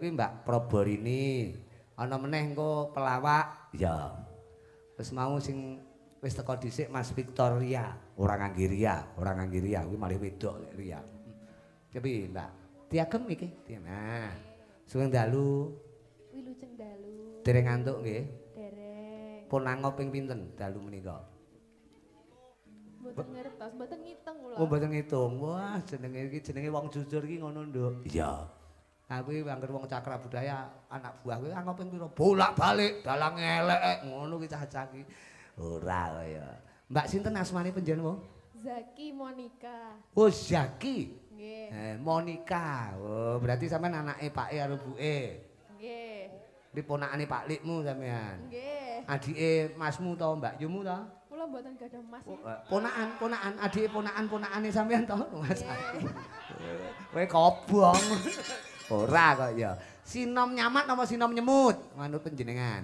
kuwi Mbak Proborini. Ana meneh engko pelawak. Ya. Terus mau sing wis teko dhisik Mas Victoria, ora ngangge Ria kuwi malih wedok Ria. Tapi Mbak, diagem iki. Nah. Suweng dalu. Wilujeng dalu. Dereng ngantuk nggih? Dereng. Pun nango ping pinten dalu menika? Mboten ngertos, mboten ngitung kula. Oh, mboten ngitung. Wah, jenenge wong jujur iki ngono, Nduk. Iya. Aku anggere wong cakra budaya, anak buah kowe anggap ping pira? Bolak-balik dalang elek ngono ki cah-cah ki. Ora kaya. Mbak sinten asmane panjenengan? Zaki Monica. Oh, Zaki. Nggih. Monica. Oh, berarti sampean anake Pake karo Buke. Nggih. Iki ponakane Pak Likmu sampean. Nggih. Adike Masmu to, Mbak Yumu to? Kula mboten gadah Mas. Ponakan, adike ponakan-ponakane sampean to, Mas. Kowe kobong. Ora kok ya. Sinom nyamat apa sinom nyemut? Manut panjenengan.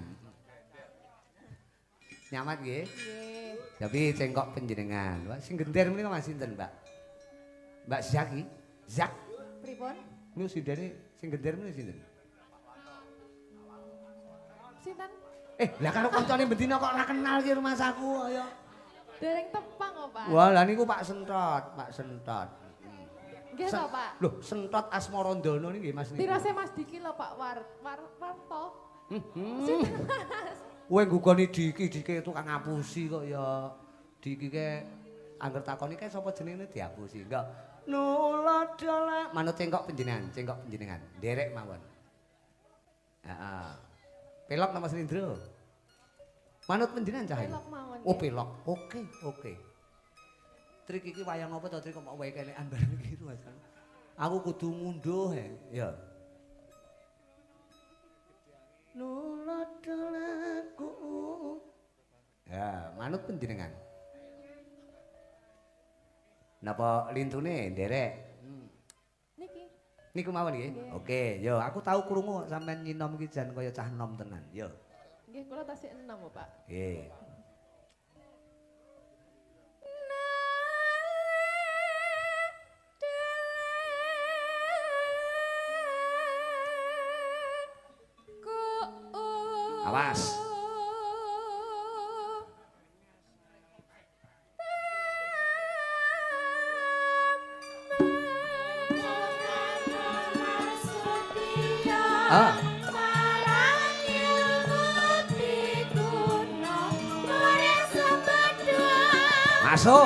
Nyamat nggih? Nggih. Tapi cengkok panjenengan. Wah, sing gender menika Mas sinten, Mbak? Mbak Zaki? Zak. Pripun? Niku sindene sing gender menika sinten? Sinten? Lah karo kancane bendina kok ora kenal ki rumah saku kaya. Dereng tepang kok, Pak. Wah, lah niku Pak Sentot, Pak Sentot. Nggih to, Pak. Loh, Sentot Asmarandana niki Mas niku. Tirase Mas Diki lho, Pak Warto. Kowe nggugoni Diki tukang ngapusi kok ya. Diki ke angger takoni kae sapa jenenge diapusi. Enggak. Nuladala. Manut cengkok panjenengan, Derek mawon. Heeh. Pelok nama Slindro. Manut panjenengan cah iki. Pelok mawon. Oh, pelok. Oke. Trik iki wayang apa to trik kok wae kelekan bareng iki Mas. Aku kudu ngunduh ya. Nuladalaku. Ya, manut panjenengan. Napa lintune nderek? Niki. Niku mawon nggih. Oke, yo aku tahu krungu sampean nyinom iki jan kaya cah enom tenan. Yo. Nggih, kula tasih 6, Pak. Nggih. Awas. Ah. Masuk.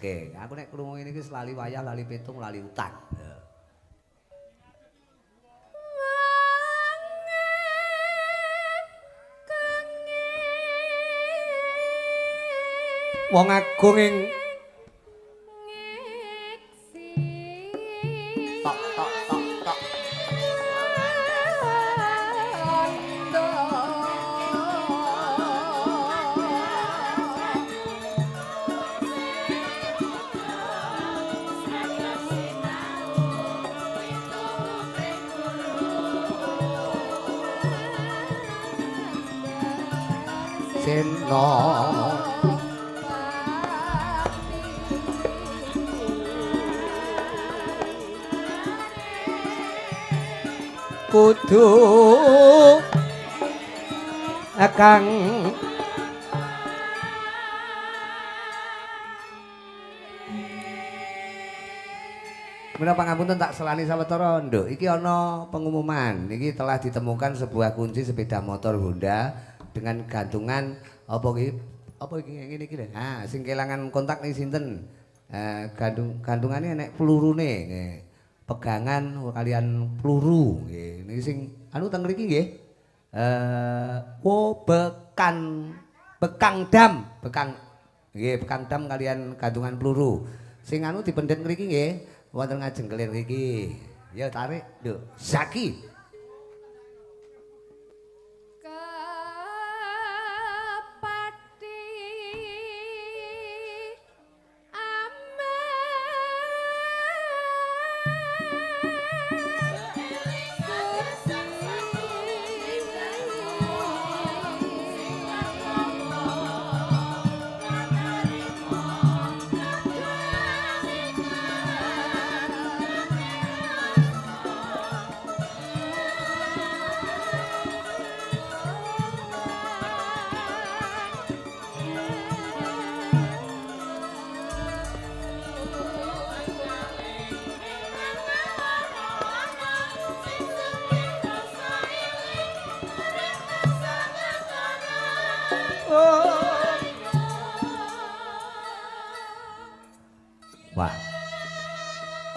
Oke, aku nek krungu ngene iki lali wayah, lali pitung, lali utang. Wong agung ing tok tok tok tok. Seno kudu akang Mula pangapunten tak selani sawetara, Nduk. Iki ana pengumuman. Iki telah ditemukan sebuah kunci sepeda motor Honda dengan gantungan apa iki? Apa iki ngene iki lho. Ah, sing kelangan kontak ning sinten? Gantungannya enek pelurune nggih. Pegangan kalian peluru nggih. Niki sing anu teng mriki nggih. Bekang dam nggih, bekang dam kalian gantungan peluru. Sing anu dipendet mriki nggih. Wonten ngajeng kelir iki. Ya tarik, Nduk. Zaki.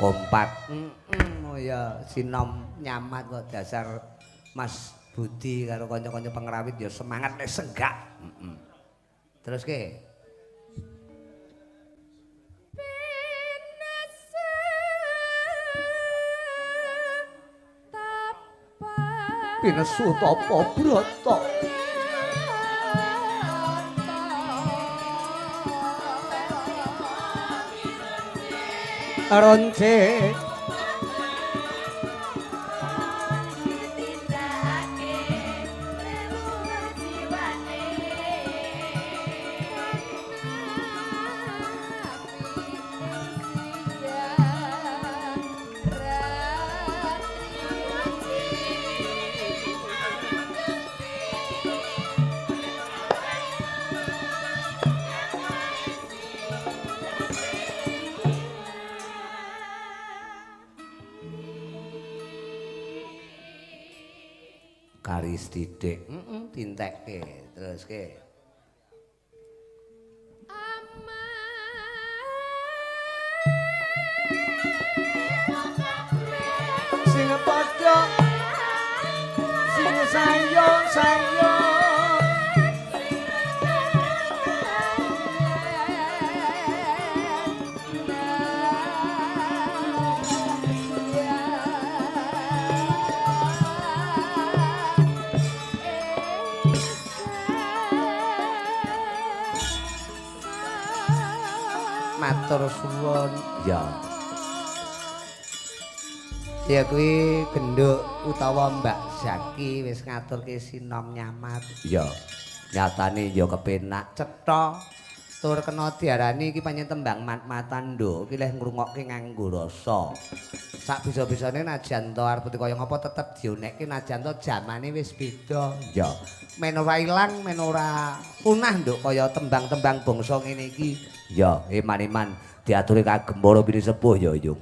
kompak. Oh ya sinom nyamat kok dasar Mas Budi karo kanca-kanca pengrawit ya semangat nek senggak. Terus ke? Pinesu tapa brata. Ronce karis titik, tintekke terus ke. Sing padha, sing sayang. Matur suwun ya. Ya kuwi genduk utawa Mbak Zaki wis ngaturke sinom nyamat. Ya. Nyatane ya kepenak cetha tur kena diarani iki panjen tembang mat-matan nduk iki leh ngrungokke nganggo rasa. Sak bisa-bisane najan to arep kaya ngapa tetep dionekke najan to jamane wis beda. Ya. Men ora ilang, men ora punah nduk kaya tembang-tembang bangsa ngene iki. Ya, iman-iman diaturi kagem para pini sepuh ya, Yung.